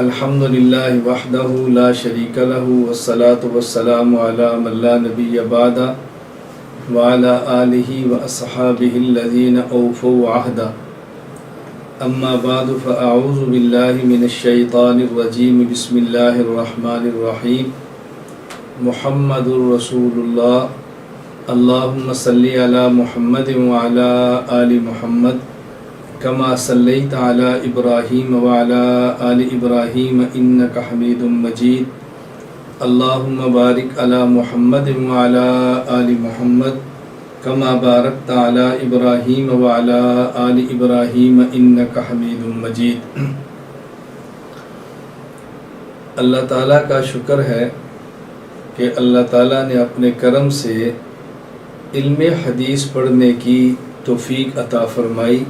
الحمد للہ وحدہ لا شریک لہ والصلاة والسلام علی من لا نبی بعدہ وعلی آلہ واصحابہ الذین اوفوا عہدہ اما بعد فاعوذ باللہ من الشیطان الرجیم بسم اللہ الرحمن الرحیم محمد رسول اللہ اللہم صلی علی محمد وعلی آل محمد کما صلیت علی ابراہیم وعلی آل ابراہیم انک حمید مجید اللہم بارک علی محمد وعلی آل محمد کما بارکت علی ابراہیم وعلی آل ابراہیم انک حمید مجید۔ اللہ تعالیٰ کا شکر ہے کہ اللہ تعالیٰ نے اپنے کرم سے علم حدیث پڑھنے کی توفیق عطا فرمائی۔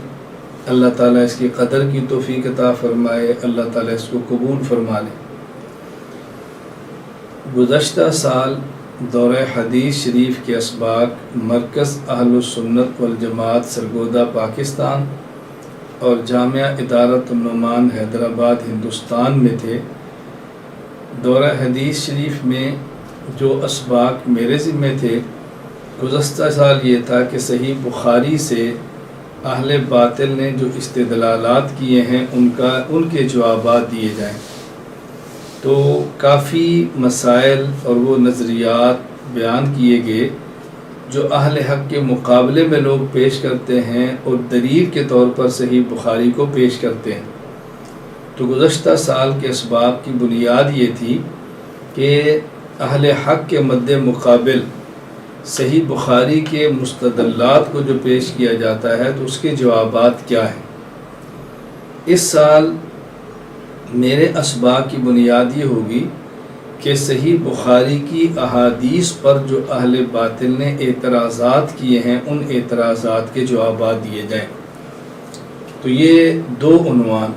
اللہ تعالیٰ اس کی قدر کی توفیق عطا فرمائے، اللہ تعالیٰ اس کو قبول فرما لے۔ گزشتہ سال دورہ حدیث شریف کے اسباق مرکز اہل السنت والجماعت سرگودہ پاکستان اور جامعہ ادارۃ النعمان حیدرآباد ہندوستان میں تھے۔ دورہ حدیث شریف میں جو اسباق میرے ذمہ تھے، گزشتہ سال یہ تھا کہ صحیح بخاری سے اہل باطل نے جو استدلالات کیے ہیں ان کے جوابات دیے جائیں۔ تو کافی مسائل اور وہ نظریات بیان کیے گئے جو اہل حق کے مقابلے میں لوگ پیش کرتے ہیں اور دلیل کے طور پر صحیح بخاری کو پیش کرتے ہیں۔ تو گزشتہ سال کے اسباق کی بنیاد یہ تھی کہ اہل حق کے مد مقابل صحیح بخاری کے مستدلات کو جو پیش کیا جاتا ہے تو اس کے جوابات کیا ہیں۔ اس سال میرے اسباق کی بنیاد یہ ہوگی کہ صحیح بخاری کی احادیث پر جو اہل باطل نے اعتراضات کیے ہیں ان اعتراضات کے جوابات دیے جائیں۔ تو یہ دو عنوان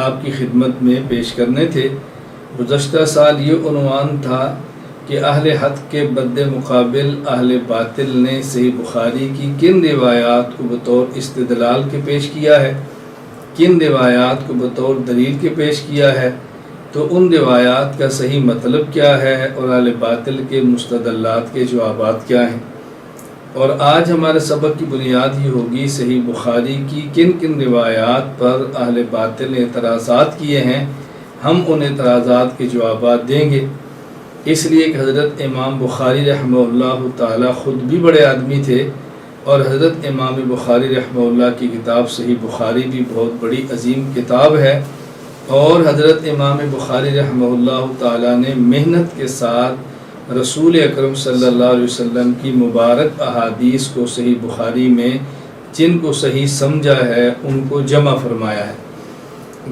آپ کی خدمت میں پیش کرنے تھے۔ گزشتہ سال یہ عنوان تھا کہ اہل حق کے بد مقابل اہل باطل نے صحیح بخاری کی کن روایات کو بطور استدلال کے پیش کیا ہے، کن روایات کو بطور دلیل کے پیش کیا ہے، تو ان روایات کا صحیح مطلب کیا ہے اور اہل باطل کے مستدلات کے جوابات کیا ہیں۔ اور آج ہمارے سبق کی بنیاد یہ ہوگی صحیح بخاری کی کن کن روایات پر اہل باطل نے اعتراضات کیے ہیں، ہم ان اعتراضات کے جوابات دیں گے۔ اس لیے کہ حضرت امام بخاری رحمہ اللہ تعالیٰ خود بھی بڑے آدمی تھے اور حضرت امام بخاری رحمہ اللہ کی کتاب صحیح بخاری بھی بہت بڑی عظیم کتاب ہے، اور حضرت امام بخاری رحمہ اللہ تعالیٰ نے محنت کے ساتھ رسول اکرم صلی اللہ علیہ وسلم کی مبارک احادیث کو صحیح بخاری میں جن کو صحیح سمجھا ہے ان کو جمع فرمایا ہے۔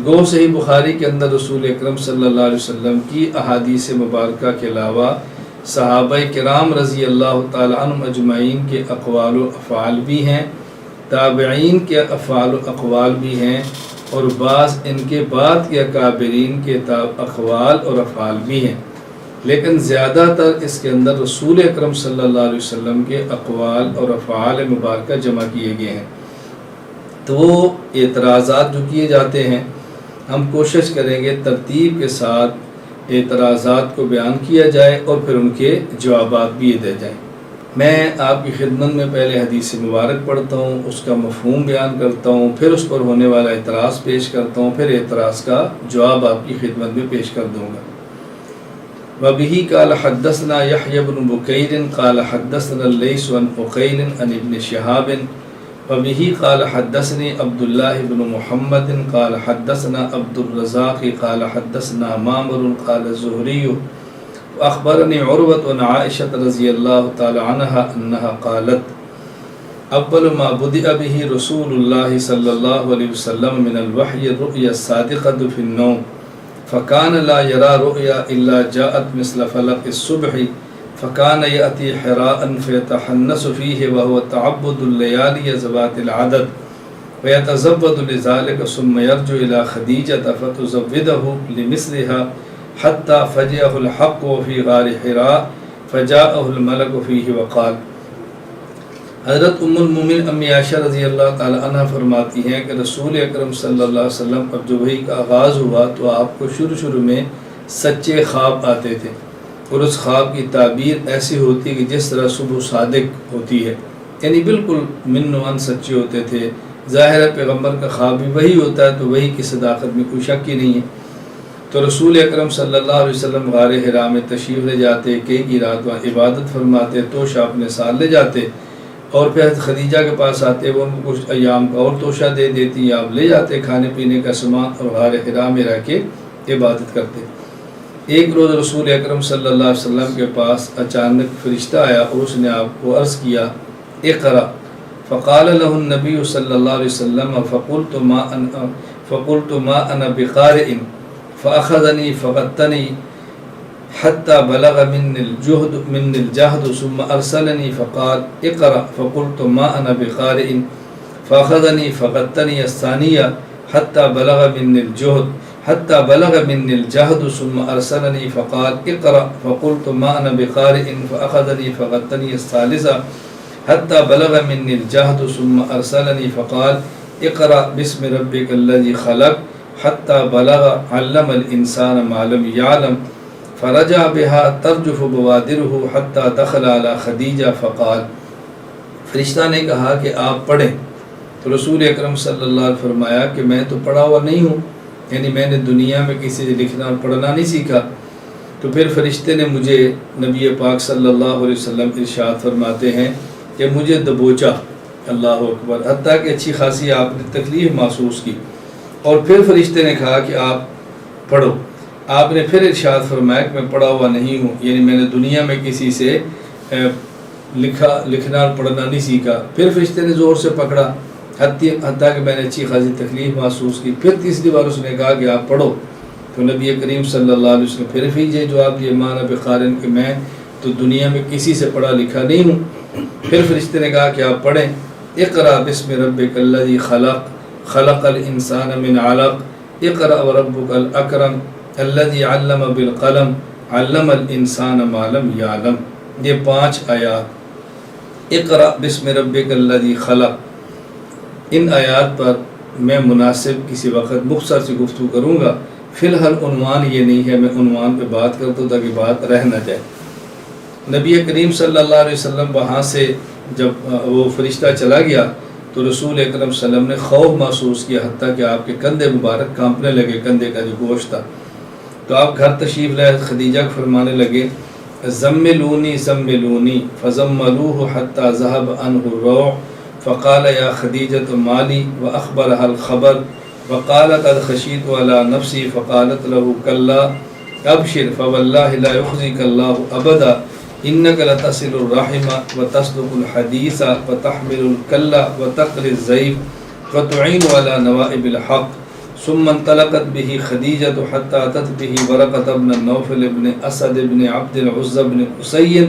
گو صحیح بخاری کے اندر رسول اکرم صلی اللہ علیہ وسلم کی احادیث مبارکہ کے علاوہ صحابہ کرام رضی اللہ تعالی عنہم اجمعین کے اقوال و افعال بھی ہیں، تابعین کے افعال و اقوال بھی ہیں، اور بعض ان کے بعد کے اکابرین کے اقوال اور افعال بھی ہیں، لیکن زیادہ تر اس کے اندر رسول اکرم صلی اللہ علیہ وسلم کے اقوال اور افعال مبارکہ جمع کیے گئے ہیں۔ تو وہ اعتراضات جو کیے جاتے ہیں ہم کوشش کریں گے ترتیب کے ساتھ اعتراضات کو بیان کیا جائے اور پھر ان کے جوابات بھی دے جائیں۔ میں آپ کی خدمت میں پہلے حدیث مبارک پڑھتا ہوں، اس کا مفہوم بیان کرتا ہوں، پھر اس پر ہونے والا اعتراض پیش کرتا ہوں، پھر اعتراض کا جواب آپ کی خدمت میں پیش کر دوں گا۔ وَبِهِ قَالَ حَدَّثْنَا يَحْيَى بْنُ بُكَيْرٍ قَالَ حَدَّثْنَا اللَّيْثُ عَنْ عُقَيْلٍ عَنْ ابْنِ شِهَابٍ وَبِهِ قَالَ حَدَّثْنِي عبد الله بن محمد قال حدثنا عبد الرزاق قال حدثنا مامر قال الزهري وأخبرني عروة عن عائشة رضي الله تعالى عنها أنها قالت أول ما بدأ به رسول الله صلى الله عليه وسلم من الوحي الرؤيا الصادقة في النوم فكان لا يرى رؤيا إلا جاءت مثل فلق الصبح فكان يأتي حراء فيتحنس فيه وهو تعبد الليالي ذوات العدد ويتزود لذلك ثم يرجع إلى خديجة فتزوده لمثلها حتى فجأه الحق في غار حراء فجاءه الملك فيه وقال حضرت ام المومن امی عائشہ رضی اللہ تعالی عنہ فرماتی ہیں کہ رسول اکرم صلی اللہ علیہ وسلم اب جو وحی کا آغاز ہوا تو آپ کو شروع میں سچے خواب آتے تھے، اور اس خواب کی تعبیر ایسی ہوتی کہ جس طرح صبح صادق ہوتی ہے، یعنی بالکل من و عن سچے ہوتے تھے۔ ظاہر ہے پیغمبر کا خواب بھی وہی ہوتا ہے تو وہی کی صداقت میں کوئی شک ہی نہیں ہے۔ تو رسول اکرم صلی اللہ علیہ وسلم غار حرا میں تشریف لے جاتے، کئی رات وہاں عبادت فرماتے، توشہ اپنے ساتھ لے جاتے، اور پھر خدیجہ کے پاس آتے، وہ ان کو کچھ ایام کا اور توشہ دے دیتی، آپ لے جاتے کھانے پینے کا سامان، اور غار حرا میں رہ کے عبادت کرتے۔ ایک روز رسول اکرم صلی اللہ علیہ وسلم کے پاس اچانک فرشتہ آیا اور اس نے آپ کو عرض کیا اقرأ، فقال له النبی صلی اللہ علیہ وسلم فقلت ما انا بقارئ فاخذنی فغتنی حتى بلغ من الجهد ثم ارسلنی فقال اقرأ، فقلت ما انا بقارئ فاخذنی فغتنی الثانیہ حتى بلغ من الجهد ثم ارسلنی فقال اقرأ، فقلت ما انا بقارئ فاخذنی فغتنی الثالثہ حتى بلغ من الجهد ثم ارسلنی فقال اقرأ باسم ربك الذي خلق حتى بلغ علم الانسان ما لم يعلم، فرجع بها ترجف بوادره حتى دخل على خدیجہ فقال، فرشتہ نے کہا کہ آپ پڑھیں، تو رسول اکرم صلی اللہ علیہ وسلم فرمایا کہ میں تو پڑھا ہوا نہیں ہوں، یعنی میں نے دنیا میں کسی سے لکھنا اور پڑھنا نہیں سیکھا۔ تو پھر فرشتے نے مجھے، نبی پاک صلی اللہ علیہ وسلم ارشاد فرماتے ہیں کہ مجھے دبوچا، اللہ اکبر، حتیٰ کہ اچھی خاصی آپ نے تکلیف محسوس کی، اور پھر فرشتے نے کہا کہ آپ پڑھو۔ آپ نے پھر ارشاد فرمایا کہ میں پڑھا ہوا نہیں ہوں، یعنی میں نے دنیا میں کسی سے لکھنا اور پڑھنا نہیں سیکھا۔ پھر فرشتے نے زور سے پکڑا حتیٰ کہ میں نے اچھی خاصی تکلیف محسوس کی۔ پھر تیسری بار اس نے کہا کہ آپ پڑھو، تو نبی کریم صلی اللہ علیہ وسلم پھر یہ جواب دیا مانا بقارن، کہ میں تو دنیا میں کسی سے پڑھا لکھا نہیں ہوں۔ پھر فرشتے نے کہا کہ آپ پڑھیں اقرأ باسم ربک الذی خلق خلق الانسان من علق اقرأ وربک الاکرم الذی علم بالقلم علم الانسان ما لم یعلم۔ یہ 5 آیات اقرأ باسم ربک الذی خلق، ان آیات پر میں مناسب کسی وقت مختصر سی گفتگو کروں گا۔ فی الحال عنوان یہ نہیں ہے، میں عنوان پہ بات کرتا ہوں تاکہ بات رہ نہ جائے۔ نبی کریم صلی اللہ علیہ وسلم وہاں سے جب وہ فرشتہ چلا گیا تو رسول اکرم صلی اللہ علیہ وسلم نے خوف محسوس کیا، حتیٰ کہ آپ کے کندھے مبارک کانپنے لگے، کندھے کا جو گوشت تھا۔ تو آپ گھر تشریف لائے، خدیجہ کو فرمانے لگے زملونی زملونی فزملوہ حتیٰ ذہب عنہ الروع، فقال یا خدیجۃ مالی واخبرها الخبر، وقال قد خشیت علی نفسی، فقالت له کلا ابشر فواللہ لا یخزیک اللہ ابدا، انک لتصل الرحم وتصدق الحدیث وتحمل الکل وتقری الضیف وتعین علی نوائب الحق۔ ثم انطلقت به خدیجۃ حتی اتت به ورقۃ بن نوفل بن اسد بن عبد العزى بن قصی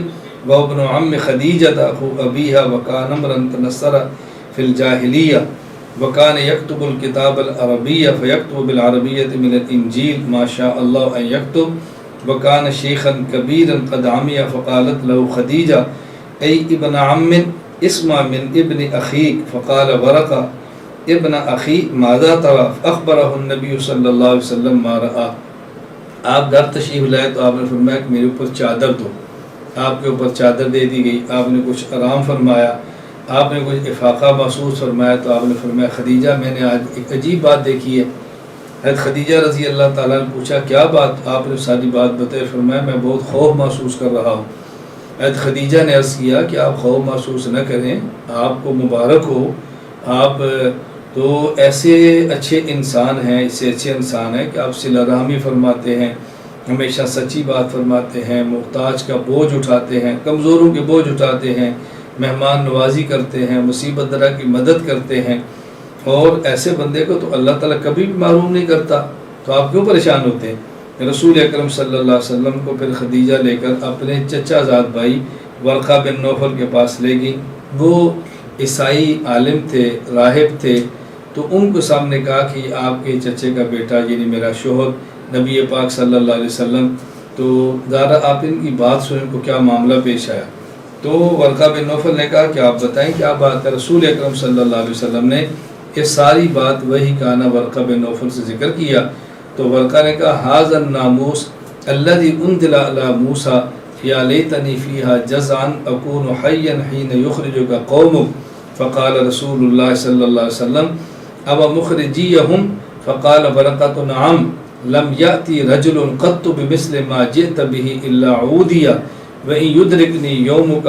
وابن عم خدیجۃ اخو ابیها، وکان امرا تنصر فی الجاہلیہ، وکان یکتب الکتاب العربیہ فیکتب بالعربیۃ من الانجیل ما شاء اللہ ان یکتب، وکان شیخا کبیرا قد عمی، فقالت له خدیجہ ای ابن عم اسمع من ابن اخیک، فقال ورقہ ابن اخی ماذا ترى، اخبرہ النبی صلی اللہ علیہ وسلم ما رأى۔ آپ گھر تشریف لائے تو آپ نے فرمایا کہ میرے اوپر چادر دو، آپ کے اوپر چادر دے دی گئی، آپ نے کچھ آرام فرمایا، آپ نے کچھ افاقہ محسوس فرمایا، تو آپ نے فرمایا خدیجہ میں نے آج ایک عجیب بات دیکھی ہے۔ حضرت خدیجہ رضی اللہ تعالیٰ نے پوچھا کیا بات، آپ نے ساری بات بتائی، فرمایا میں بہت خوف محسوس کر رہا ہوں۔ حضرت خدیجہ نے عرض کیا کہ آپ خوف محسوس نہ کریں، آپ کو مبارک ہو، آپ تو ایسے اچھے انسان ہیں، اس سے اچھے انسان ہیں کہ آپ صلہ رحمی فرماتے ہیں، ہمیشہ سچی بات فرماتے ہیں، محتاج کا بوجھ اٹھاتے ہیں، کمزوروں کے بوجھ اٹھاتے ہیں، مہمان نوازی کرتے ہیں، مصیبت درہ کی مدد کرتے ہیں، اور ایسے بندے کو تو اللہ تعالیٰ کبھی بھی محروم نہیں کرتا، تو آپ کیوں پریشان ہوتے ہیں؟ رسول اکرم صلی اللہ علیہ وسلم کو پھر خدیجہ لے کر اپنے چچا زاد بھائی ورقہ بن نوفل کے پاس لے گئی۔ وہ عیسائی عالم تھے، راہب تھے، تو ان کو سامنے کہا کہ آپ کے چچے کا بیٹا یعنی میرا شوہر نبی پاک صلی اللہ علیہ وسلم، تو ذرا آپ ان کی بات سنیں، ان کو کیا معاملہ پیش آیا۔ تو ورقہ بن نوفل نے کہا کہ آپ بتائیں کیا بات ہے؟ رسول اکرم صلی اللہ علیہ وسلم نے یہ ساری بات وہی کہنا ورقہ بن نوفل سے ذکر کیا. تو ورقہ نے کہا ھذا الناموس الذی انزل علی موسیٰ یا لیتنی فیہا جزعا اکون حیا حین یخرجک قومک فقال رسول اللہ صلی اللہ علیہ وسلم اب مخرجیہم فقال ورقۃ نعم لم یأتی رجل قط بمثل ما جئت به الا عودیہ وَإِن يُدْرِكْنِي يَوْمُكَ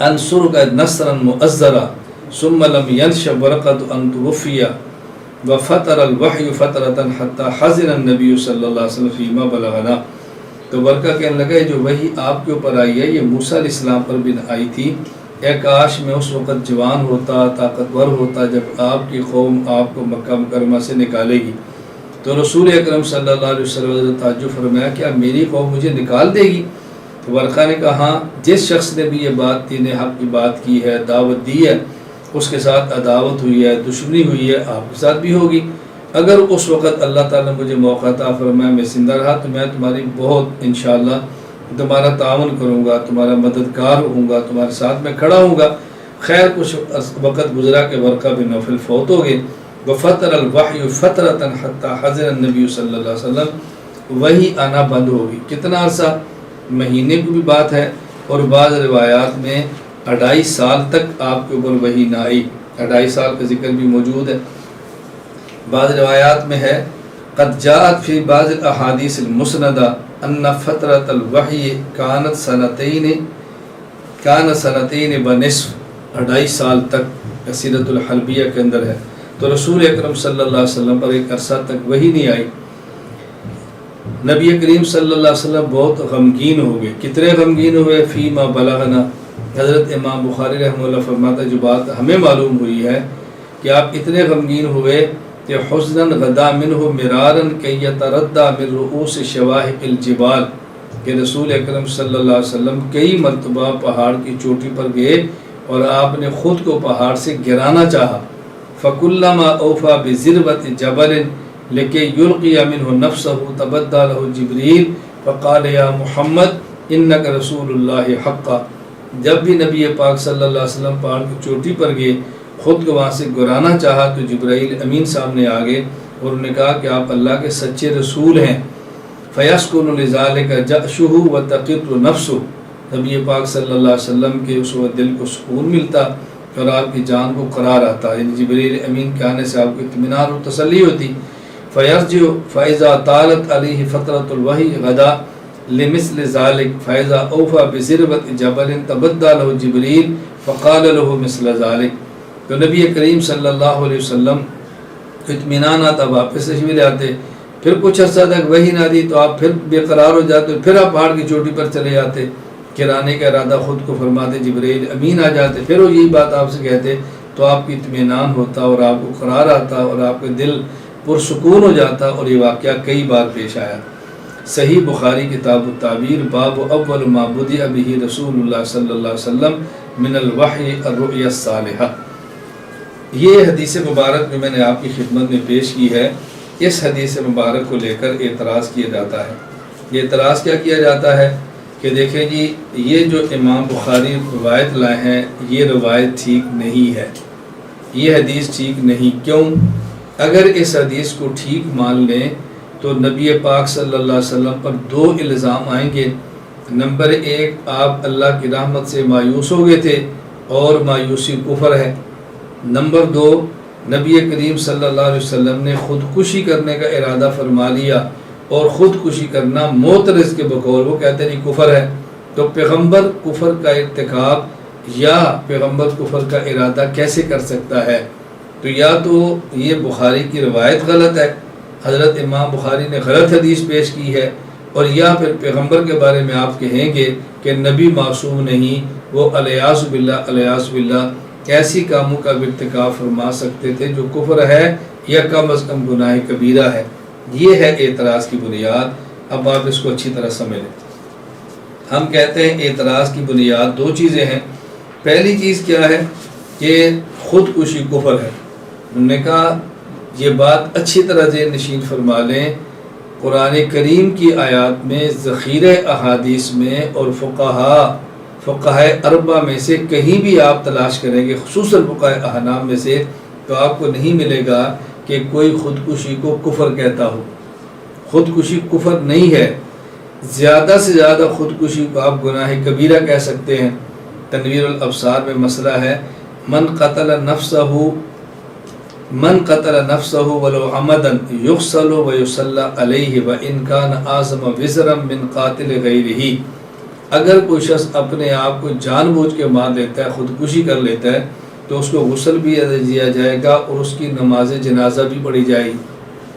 أَنْصُرُكَ نَصْرًا مُؤَزَّرًا ثُمَّ لَمْ يَنْشَبْ وَرَقَةُ أَنْ تُوفِيَ وَفَتَرَ الْوَحْيُ فَتْرَةً حَتَّى حَزِنَ النَّبِيُّ صلی اللہ علیہ وسلم فِيمَا بَلَغَنَا. تو ورقہ کہنے لگا جو وحی آپ کے اوپر آئی ہے یہ موسیٰ علیہ السلام پر بھی آئی تھی. اے کاش میں اس وقت جوان ہوتا، طاقتور ہوتا جب آپ کی قوم آپ کو مکہ مکرمہ سے نکالے گی. تو رسول اکرم صلی اللہ علیہ وسلم نے تعجب فرمایا کیا میری قوم مجھے نکال دے گی؟ تو ورقہ نے کہا ہاں، جس شخص نے بھی یہ بات دین حق کی بات کی ہے، دعوت دی ہے، اس کے ساتھ عداوت ہوئی ہے، دشمنی ہوئی ہے، آپ کے ساتھ بھی ہوگی. اگر اس وقت اللہ تعالیٰ نے مجھے موقع عطا فرمایا میں زندہ رہا تو میں تمہاری بہت انشاءاللہ تمہارا تعاون کروں گا، تمہارا مددگار ہوں گا، تمہارے ساتھ میں کھڑا ہوں گا. خیر کچھ وقت گزرا کہ ورقہ بن نوفل فوت ہو گئے. وَفَتَرَ الْوَحْيُ فَتْرَةً حَتَّى حَزِنَ النَّبِيُّ صلی اللہ علیہ وسلم. وہی آنا بند ہوگی. کتنا عرصہ؟ مہینے کی بھی بات ہے اور بعض روایات میں 2.5 سال تک آپ کے اوپر وحی نہ آئی. 2.5 سال کا ذکر بھی موجود ہے. بعض روایات میں ہے قد جاءت فی بعض الاحادیث المسندہ ان فترۃ الوحی کانت سنتین بنصف. 2.5 سال تک سیرۃ الحلبیہ کے اندر ہے. تو رسول اکرم صلی اللہ علیہ وسلم پر ایک عرصہ تک وحی نہیں آئی. نبی کریم صلی اللہ علیہ وسلم بہت غمگین ہو گئے. کتنے غمگین ہوئے؟ فیما بلغنا. حضرت امام بخاری رحمہ اللہ فرماتا جو بات ہمیں معلوم ہوئی ہے کہ آپ اتنے غمگین ہوئے کہ حزناً غدا منہ مراراً کہ یتردى من رؤوس شواہق الجبال، کہ رسول اکرم صلی اللہ علیہ وسلم کئی مرتبہ پہاڑ کی چوٹی پر گئے اور آپ نے خود کو پہاڑ سے گرانا چاہا. فَكُلَّمَا أَوْفَى بِذِرْوَةِ جَبَلٍ لِكَيْ يُلْقِيَ مِنْهُ نَفْسَهُ تَبَدَّى لَهُ جِبْرِيلُ فَقَالَ يَا مُحَمَّدْ إِنَّكَ رَسُولُ اللَّهِ حَقًّا. جب بھی نبی پاک صلی اللہ علیہ وسلم پہاڑ کی چوٹی پر گئے خود کو وہاں سے گرانا چاہا تو جبرائیل امین سامنے آ گئے اور انہوں نے کہا کہ آپ اللہ کے سچے رسول ہیں. فَيَسْكُنُ لِذَلِكَ جَأْشُهُ وَتَقِرُّ نَفْسُهُ. نبی پاک صلی اللہ علیہ وسلم کے اس وقت دل کو سکون ملتا اور آپ کی جان کو قرار آتا. یعنی جبرائیل امین کے آنے سے آپ کو اطمینان اور تسلی ہوتی. فَيَرْجِعُ فَإِذَا طَالَتْ عَلَيْهِ فَتْرَةُ الْوَحْيِ غَدَا لِمِثْلِ ذَلِكَ فَإِذَا أَوْفَى بِذِرْوَةِ جَبَلٍ تَبَدَّى لَهُ جِبْرِيلُ فَقَالَ لَهُ مِثْلَ ذَلِكَ. تو نبی کریم صلی اللہ علیہ وسلم اطمینان آتا، واپس تشریف لے آتے. پھر کچھ عرصہ تک وحی نہ دی تو آپ پھر بے قرار ہو جاتے، پھر آپ پہاڑ کی چوٹی پر چلے جاتے، گرانے کا ارادہ خود کو فرماتے، جبرائیل امین آ جاتے، پھر وہ یہی بات آپ سے کہتے تو آپ کی اطمینان ہوتا اور آپ کو قرار آتا اور آپ کا دل پرسکون ہو جاتا. اور یہ واقعہ کئی بار پیش آیا. صحیح بخاری کتاب التعبیر باب اول ما بدأ به رسول اللہ صلی اللہ علیہ وسلم من الوحی الرؤیا الصالحہ. یہ حدیث مبارک جو میں نے آپ کی خدمت میں پیش کی ہے، اس حدیث مبارک کو لے کر اعتراض کیا جاتا ہے. یہ اعتراض کیا کیا جاتا ہے کہ دیکھیں جی یہ جو امام بخاری روایت لائے ہیں یہ روایت ٹھیک نہیں ہے، یہ حدیث ٹھیک نہیں. کیوں؟ اگر اس حدیث کو ٹھیک مان لیں تو نبی پاک صلی اللہ علیہ وسلم پر 2 الزام آئیں گے. نمبر 1 آپ اللہ کی رحمت سے مایوس ہو گئے تھے اور مایوسی کفر ہے. نمبر 2 نبی کریم صلی اللہ علیہ وسلم نے خودکشی کرنے کا ارادہ فرما لیا اور خودکشی کرنا موت رزق کے بقول وہ کہتے ہیں کفر ہے. تو پیغمبر کفر کا ارتکاب یا پیغمبر کفر کا ارادہ کیسے کر سکتا ہے؟ تو یا تو یہ بخاری کی روایت غلط ہے، حضرت امام بخاری نے غلط حدیث پیش کی ہے، اور یا پھر پیغمبر کے بارے میں آپ کہیں گے کہ نبی معصوم نہیں، وہ الیاذ باللہ ایسی کاموں کا ارتکاب فرما سکتے تھے جو کفر ہے یا کم از کم گناہ کبیرہ ہے. یہ ہے اعتراض کی بنیاد. اب آپ اس کو اچھی طرح سمجھ لیں. ہم کہتے ہیں اعتراض کی بنیاد 2 چیزیں ہیں. پہلی چیز کیا ہے کہ خودکشی کفر ہے. انہوں نے کہا یہ بات اچھی طرح ذہن نشین فرما لیں، قرآن کریم کی آیات میں ذخیرہ احادیث میں اور فقہا فقہائے اربعہ میں سے کہیں بھی آپ تلاش کریں گے، خصوصاً فقہائے احناف میں سے، تو آپ کو نہیں ملے گا کہ کوئی خودکشی کو کفر کہتا ہو۔ خودکشی کفر نہیں ہے، زیادہ سے زیادہ خودکشی کو آپ گناہ کبیرہ کہہ سکتے ہیں۔ تنویر الابصار میں مسئلہ ہے، من قتل نفسہ ولو عمدا یغسل ویصلی علیہ وان کان اعظم وزرا من قاتل غیرہ۔ اگر کوئی شخص اپنے آپ کو جان بوجھ کے مار لیتا ہے، خودکشی کر لیتا ہے، تو اس کو غسل بھی دیا جائے گا اور اس کی نماز جنازہ بھی پڑھی جائے گی۔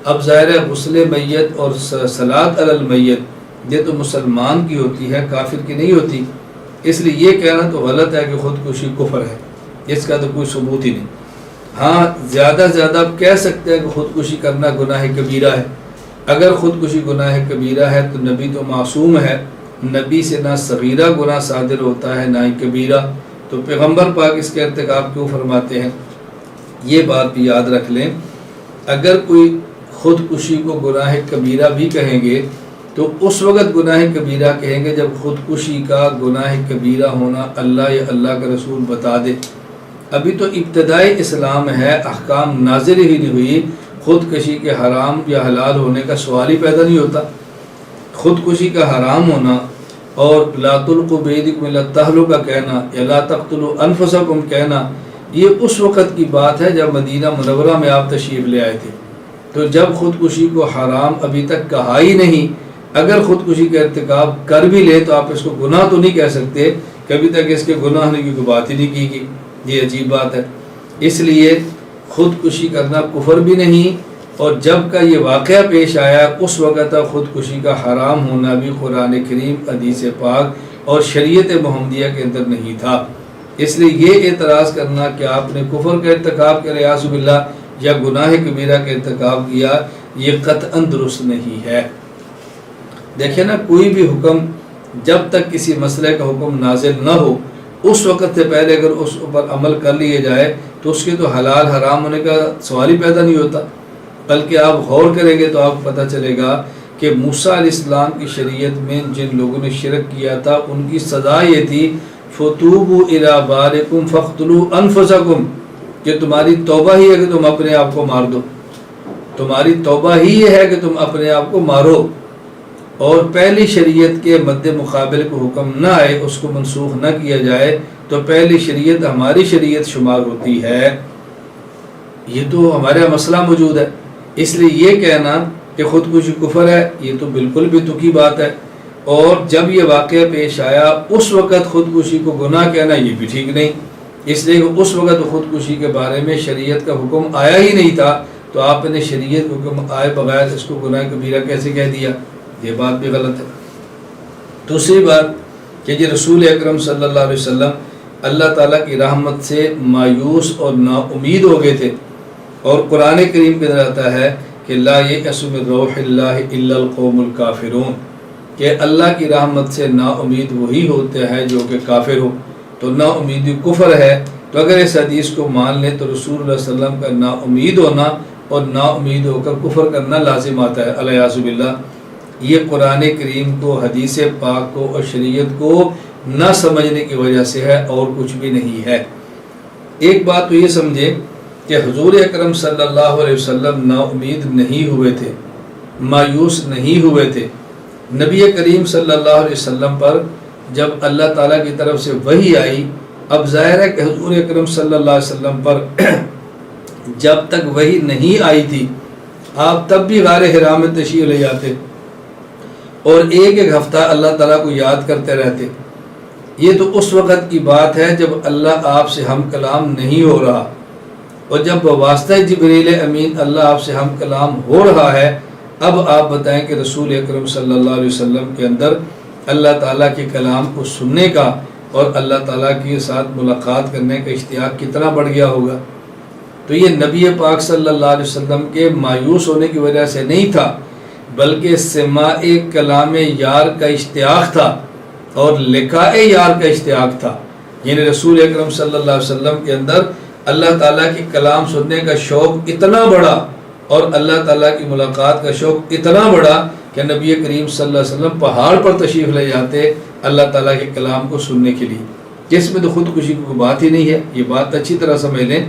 اب ظاہر ہے غسل میت اور صلاۃ علی المیت یہ تو مسلمان کی ہوتی ہے، کافر کی نہیں ہوتی، اس لیے یہ کہنا تو غلط ہے کہ خودکشی کفر ہے، اس کا تو کوئی ثبوت ہی نہیں۔ ہاں زیادہ سے زیادہ آپ کہہ سکتے ہیں کہ خودکشی کرنا گناہ کبیرہ ہے۔ اگر خودکشی گناہ کبیرہ ہے تو نبی تو معصوم ہے، نبی سے نہ صغیرہ گناہ صادر ہوتا ہے نہ ہی کبیرہ، تو پیغمبر پاک اس کے ارتکاب کیوں فرماتے ہیں؟ یہ بات بھی یاد رکھ لیں۔ اگر کوئی خودکشی کو گناہ کبیرہ بھی کہیں گے تو اس وقت گناہ کبیرہ کہیں گے جب خودکشی کا گناہ کبیرہ ہونا اللہ یا اللہ کا رسول بتا دے۔ ابھی تو ابتدائی اسلام ہے، احکام نازل ہی نہیں ہوئی، خودکشی کے حرام یا حلال ہونے کا سوال ہی پیدا نہیں ہوتا۔ خودکشی کا حرام ہونا اور لا تلقوا بایدیکم الی التہلکہ کہنا یا لا تقتلوا انفسکم کہنا، یہ اس وقت کی بات ہے جب مدینہ منورہ میں آپ تشریف لے آئے تھے۔ تو جب خودکشی کو حرام ابھی تک کہا ہی نہیں، اگر خودکشی کا ارتکاب کر بھی لے تو آپ اس کو گناہ تو نہیں کہہ سکتے، کبھی تک اس کے گناہ ہونے کی کوئی بات ہی نہیں کی گئی، یہ عجیب بات ہے۔ اس لیے خودکشی کرنا کفر بھی نہیں، اور جب کا یہ واقعہ پیش آیا اس وقت تک خودکشی کا حرام ہونا بھی قرآن کریم، حدیث پاک اور شریعت محمدیہ کے اندر نہیں تھا۔ اس لیے یہ اعتراض کرنا کہ آپ نے کفر کا ارتکاب کیا اعوذ باللہ یا گناہ کبیرہ کا ارتکاب کیا، یہ قطعاً درست نہیں ہے۔ دیکھیں نا، کوئی بھی حکم جب تک کسی مسئلے کا حکم نازل نہ ہو اس وقت سے پہلے اگر اس پر عمل کر لیے جائے تو اس کے تو حلال حرام ہونے کا سوال ہی پیدا نہیں ہوتا۔ بلکہ آپ غور کریں گے تو آپ کو پتہ چلے گا کہ موسیٰ علیہ السلام کی شریعت میں جن لوگوں نے شرک کیا تھا ان کی سزا یہ تھی فَتُوبُوا إِلَىٰ بَارِئِكُمْ فَاقْتُلُوا أَنفُسَكُمْ، کہ تمہاری توبہ ہی ہے کہ تم اپنے آپ کو مار دو، تمہاری توبہ ہی یہ ہے کہ تم اپنے آپ کو مارو، اور پہلی شریعت کے مد مقابل کو حکم نہ آئے، اس کو منسوخ نہ کیا جائے تو پہلی شریعت ہماری شریعت شمار ہوتی ہے۔ یہ تو ہمارا مسئلہ موجود ہے، اس لیے یہ کہنا کہ خودکشی کفر ہے یہ تو بالکل بھی تکی بات ہے، اور جب یہ واقعہ پیش آیا اس وقت خودکشی کو گناہ کہنا یہ بھی ٹھیک نہیں، اس لیے کہ اس وقت خودکشی کے بارے میں شریعت کا حکم آیا ہی نہیں تھا، تو آپ نے شریعت حکم آئے بغیر اس کو گناہ کبیرہ کیسے کہہ دیا؟ یہ بات بھی غلط ہے۔ دوسری بات کہ جی رسول اکرم صلی اللہ علیہ وسلم اللہ تعالیٰ کی رحمت سے مایوس اور نا امید ہو گئے تھے، اور قرآن کریم کے اندر آتا ہے کہ لا یئس من روح اللہ الا القوم الکافرون، کہ اللہ کی رحمت سے نا امید وہی ہوتے ہیں جو کہ کافر ہو، تو نا امیدی کفر ہے۔ تو اگر اس حدیث کو مان لیں تو رسول اللہ صلی اللہ علیہ وسلم کا نا امید ہونا اور نا امید ہو کر کفر کرنا لازم آتا ہے، الیاذ باللہ۔ یہ قرآن کریم کو، حدیث پاک کو اور شریعت کو نہ سمجھنے کی وجہ سے ہے، اور کچھ بھی نہیں ہے۔ ایک بات تو یہ سمجھے کہ حضور اکرم صلی اللہ علیہ وسلم نا امید نہیں ہوئے تھے، مایوس نہیں ہوئے تھے۔ نبی کریم صلی اللہ علیہ وسلم پر جب اللہ تعالیٰ کی طرف سے وحی آئی، اب ظاہر ہے کہ حضور اکرم صلی اللہ علیہ وسلم پر جب تک وحی نہیں آئی تھی آپ تب بھی غار حرا میں تشریف لے جاتے اور ایک ایک ہفتہ اللہ تعالیٰ کو یاد کرتے رہتے۔ یہ تو اس وقت کی بات ہے جب اللہ آپ سے ہم کلام نہیں ہو رہا، اور جب بواسطہ جبریل امین اللہ آپ سے ہم کلام ہو رہا ہے، اب آپ بتائیں کہ رسول اکرم صلی اللہ علیہ وسلم کے اندر اللہ تعالیٰ کے کلام کو سننے کا اور اللہ تعالیٰ کے ساتھ ملاقات کرنے کا اشتیاق کتنا بڑھ گیا ہوگا۔ تو یہ نبی پاک صلی اللہ علیہ وسلم کے مایوس ہونے کی وجہ سے نہیں تھا، بلکہ سماع کلام یار کا اشتیاق تھا اور لقاء یار کا اشتیاق تھا۔ یعنی رسول اکرم صلی اللہ علیہ وسلم کے اندر اللہ تعالیٰ کی کلام سننے کا شوق اتنا بڑا اور اللہ تعالیٰ کی ملاقات کا شوق اتنا بڑا کہ نبی کریم صلی اللہ علیہ وسلم پہاڑ پر تشریف لے جاتے اللہ تعالیٰ کے کلام کو سننے کے لیے، جس میں تو خودکشی کی کوئی بات ہی نہیں ہے۔ یہ بات اچھی طرح سمجھ لیں۔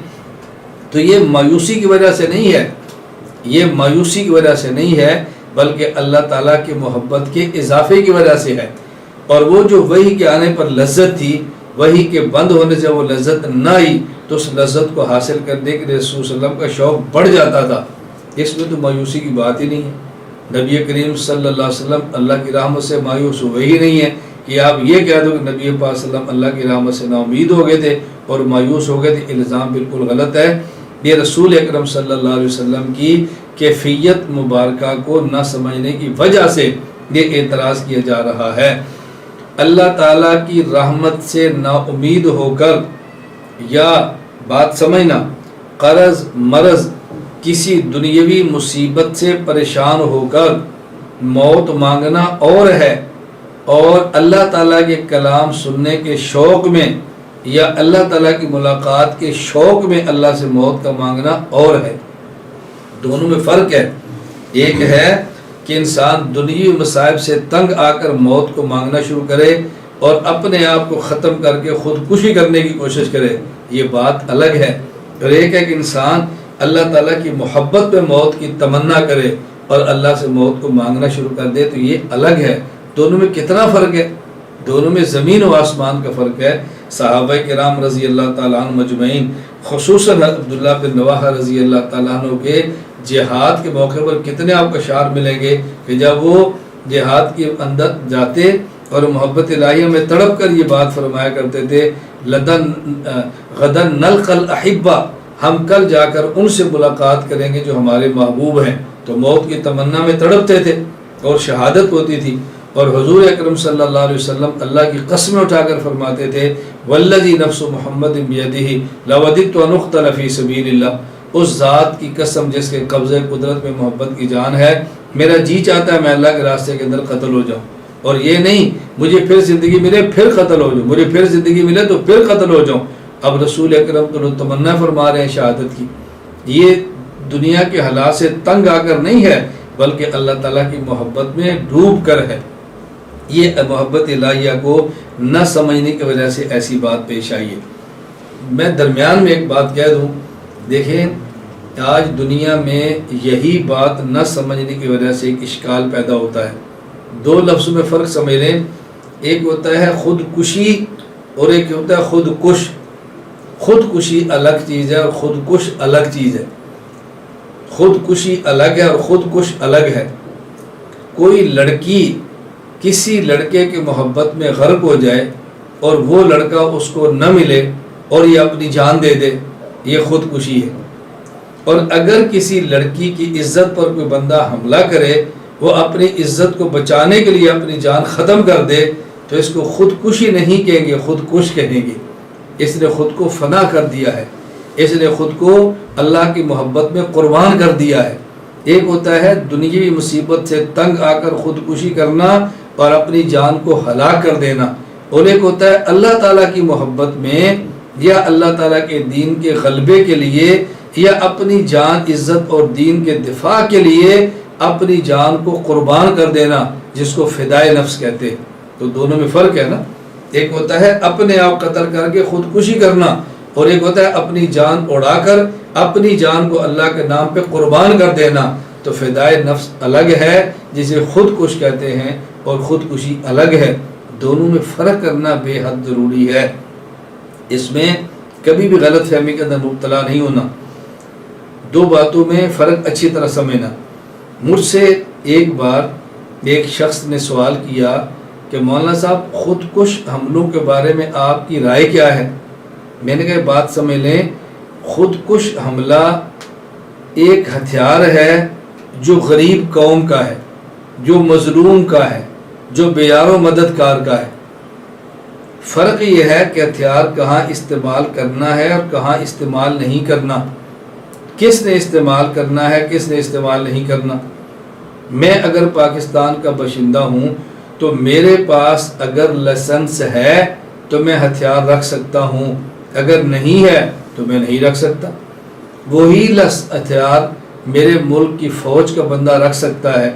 تو یہ مایوسی کی وجہ سے نہیں ہے، یہ مایوسی کی وجہ سے نہیں ہے، بلکہ اللہ تعالیٰ کی محبت کے اضافے کی وجہ سے ہے۔ اور وہ جو وحی کے آنے پر لذت تھی، وحی کے بند ہونے سے وہ لذت نہ آئی، تو اس لذت کو حاصل کرنے کے لیے رسول صلی اللہ علیہ وسلم کا شوق بڑھ جاتا تھا۔ اس میں تو مایوسی کی بات ہی نہیں ہے۔ نبی کریم صلی اللہ علیہ وسلم اللہ کی رحمت سے مایوس ہوئے ہی نہیں ہے کہ آپ یہ کہہ دو کہ نبی پاک صلی اللہ علیہ وسلم اللہ کی رحمت سے نا امید ہو گئے تھے اور مایوس ہو گئے تھے۔ الزام بالکل غلط ہے۔ یہ رسول اکرم صلی اللہ علیہ وسلم کی کیفیت مبارکہ کو نہ سمجھنے کی وجہ سے یہ اعتراض کیا جا رہا ہے۔ اللہ تعالیٰ کی رحمت سے نا امید ہو کر، یا بات سمجھنا، قرض مرض کسی دنیاوی مصیبت سے پریشان ہو کر موت مانگنا اور ہے، اور اللہ تعالیٰ کے کلام سننے کے شوق میں یا اللہ تعالیٰ کی ملاقات کے شوق میں اللہ سے موت کا مانگنا اور ہے۔ دونوں میں فرق ہے۔ ایک ہے کہ انسان دنیاوی مصائب سے تنگ آ کر موت کو مانگنا شروع کرے اور اپنے آپ کو ختم کر کے خودکشی کرنے کی کوشش کرے، یہ بات الگ ہے۔ اور ایک ہے کہ انسان اللہ تعالیٰ کی محبت میں موت کی تمنا کرے اور اللہ سے موت کو مانگنا شروع کر دے، تو یہ الگ ہے۔ دونوں میں کتنا فرق ہے؟ دونوں میں زمین و آسمان کا فرق ہے۔ صحابہ کرام رضی اللہ تعالیٰ عنہ مجمعین، خصوصاً عبداللہ بن رواحہ رضی اللہ تعالیٰ عنہ کے جہاد کے موقع پر کتنے آپ کو اشعار ملیں گے کہ جب وہ جہاد کے اندر جاتے اور محبت الہیہ میں تڑپ کر یہ بات فرمایا کرتے تھے، غدن نلقى الاحبہ، ہم کل جا کر ان سے ملاقات کریں گے جو ہمارے محبوب ہیں۔ تو موت کی تمنا میں تڑپتے تھے اور شہادت ہوتی تھی۔ اور حضور اکرم صلی اللہ علیہ وسلم اللہ کی قسمیں اٹھا کر فرماتے تھے، والذی نفس محمد بیدہ لوددت ان اقتل فی سبیل اللہ، اس ذات کی قسم جس کے قبضہ قدرت میں محبت کی جان ہے، میرا جی چاہتا ہے میں اللہ کے راستے کے اندر قتل ہو جاؤں، اور یہ نہیں مجھے پھر زندگی ملے پھر قتل ہو جاؤں، مجھے پھر زندگی ملے تو پھر قتل ہو جاؤں۔ اب رسول اکرم تو تمنا فرما رہے ہیں شہادت کی۔ یہ دنیا کے حالات سے تنگ آ کر نہیں ہے، بلکہ اللہ تعالیٰ کی محبت میں ڈوب کر ہے۔ یہ محبت الہیہ کو نہ سمجھنے کی وجہ سے ایسی بات پیش آئی ہے۔ میں درمیان میں ایک بات کہہ دوں، دیکھیں آج دنیا میں یہی بات نہ سمجھنے کی وجہ سے ایک اشکال پیدا ہوتا ہے۔ دو لفظوں میں فرق سمجھ لیں، ایک ہوتا ہے خودکشی اور ایک ہوتا ہے خودکش۔ خودکشی الگ چیز ہے اور خودکش الگ چیز ہے۔ خودکشی الگ ہے اور خودکش الگ ہے۔ کوئی لڑکی کسی لڑکے کے محبت میں غرق ہو جائے اور وہ لڑکا اس کو نہ ملے اور یہ اپنی جان دے دے، یہ خودکشی ہے۔ اور اگر کسی لڑکی کی عزت پر کوئی بندہ حملہ کرے، وہ اپنی عزت کو بچانے کے لیے اپنی جان ختم کر دے، تو اس کو خودکشی نہیں کہیں گے، خودکش کہیں گے۔ اس نے خود کو فنا کر دیا ہے، اس نے خود کو اللہ کی محبت میں قربان کر دیا ہے۔ ایک ہوتا ہے دنیاوی مصیبت سے تنگ آ کر خودکشی کرنا اور اپنی جان کو ہلاک کر دینا، اور ایک ہوتا ہے اللہ تعالیٰ کی محبت میں یا اللہ تعالیٰ کے دین کے غلبے کے لیے یا اپنی جان عزت اور دین کے دفاع کے لیے اپنی جان کو قربان کر دینا، جس کو فدائے نفس کہتے ہیں۔ تو دونوں میں فرق ہے نا، ایک ہوتا ہے اپنے آپ قتل کر کے خودکشی کرنا، اور ایک ہوتا ہے اپنی جان اڑا کر اپنی جان کو اللہ کے نام پہ قربان کر دینا۔ تو فدائے نفس الگ ہے جسے خودکش کہتے ہیں، اور خودکشی الگ ہے۔ دونوں میں فرق کرنا بے حد ضروری ہے۔ اس میں کبھی بھی غلط فہمی کے اندر مبتلا نہیں ہونا۔ دو باتوں میں فرق اچھی طرح سمجھنا۔ مجھ سے ایک بار ایک شخص نے سوال کیا کہ مولانا صاحب خودکش حملوں کے بارے میں آپ کی رائے کیا ہے؟ میں نے کہا بات سمجھ لیں، خودکش حملہ ایک ہتھیار ہے جو غریب قوم کا ہے، جو مظلوم کا ہے، جو بیار و مددگار کا ہے۔ فرق یہ ہے کہ ہتھیار کہاں استعمال کرنا ہے اور کہاں استعمال نہیں کرنا، کس نے استعمال کرنا ہے، کس نے استعمال نہیں کرنا۔ میں اگر پاکستان کا باشندہ ہوں تو میرے پاس اگر لائسنس ہے تو میں ہتھیار رکھ سکتا ہوں، اگر نہیں ہے تو میں نہیں رکھ سکتا۔ وہی ہتھیار میرے ملک کی فوج کا بندہ رکھ سکتا ہے،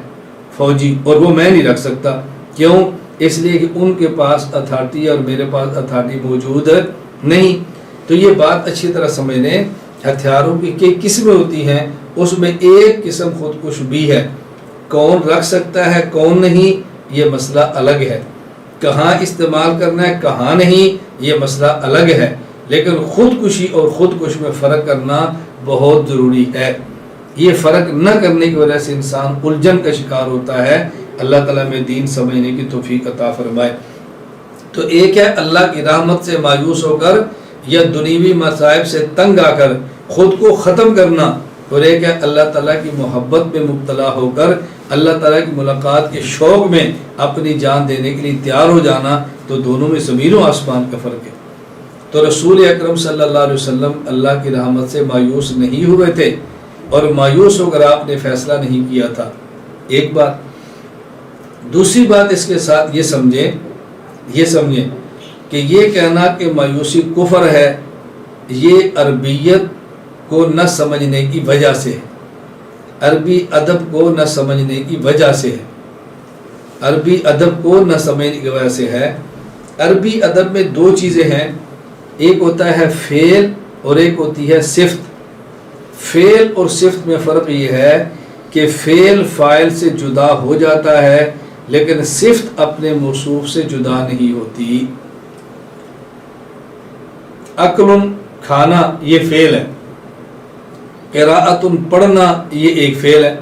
فوجی، اور وہ میں نہیں رکھ سکتا۔ کیوں؟ اس لیے کہ ان کے پاس اتھارٹی اور میرے پاس اتھارٹی موجود نہیں۔ تو یہ بات اچھی طرح سمجھ لیں، ہتھیاروں کی کئی قسمیں ہوتی ہیں، اس میں ایک قسم خودکش بھی ہے۔ کون رکھ سکتا ہے کون نہیں یہ مسئلہ الگ ہے، کہاں استعمال کرنا ہے کہاں نہیں یہ مسئلہ الگ ہے، لیکن خودکشی اور خودکش میں فرق کرنا بہت ضروری ہے۔ یہ فرق نہ کرنے کی وجہ سے انسان الجھن کا شکار ہوتا ہے۔ اللہ تعالیٰ میں دین سمجھنے کی توفیق عطا فرمائے۔ تو ایک ہے اللہ کی رحمت سے مایوس ہو کر یا دنیوی مصائب سے تنگ آ کر خود کو ختم کرنا، اور ایک ہے اللہ تعالیٰ کی محبت میں مبتلا ہو کر اللہ تعالیٰ کی ملاقات کے شوق میں اپنی جان دینے کے لیے تیار ہو جانا۔ تو دونوں میں زمین و آسمان کا فرق ہے۔ تو رسول اکرم صلی اللہ علیہ وسلم اللہ کی رحمت سے مایوس نہیں ہوئے تھے، اور مایوس ہو کر آپ نے فیصلہ نہیں کیا تھا، ایک بات۔ دوسری بات اس کے ساتھ یہ سمجھیں کہ یہ کہنا کہ مایوسی کفر ہے، یہ عربیت کو نہ سمجھنے کی وجہ سے ہے، عربی ادب کو نہ سمجھنے کی وجہ سے ہے، عربی ادب کو نہ سمجھنے کی وجہ سے ہے۔ عربی ادب میں دو چیزیں ہیں، ایک ہوتا ہے فعل اور ایک ہوتی ہے صفت۔ فعل اور صفت میں فرق یہ ہے کہ فعل فاعل سے جدا ہو جاتا ہے، لیکن صفت اپنے موصوف سے جدا نہیں ہوتی۔ اکل کھانا یہ فعل ہے، قراءت پڑھنا یہ ایک فعل ہے۔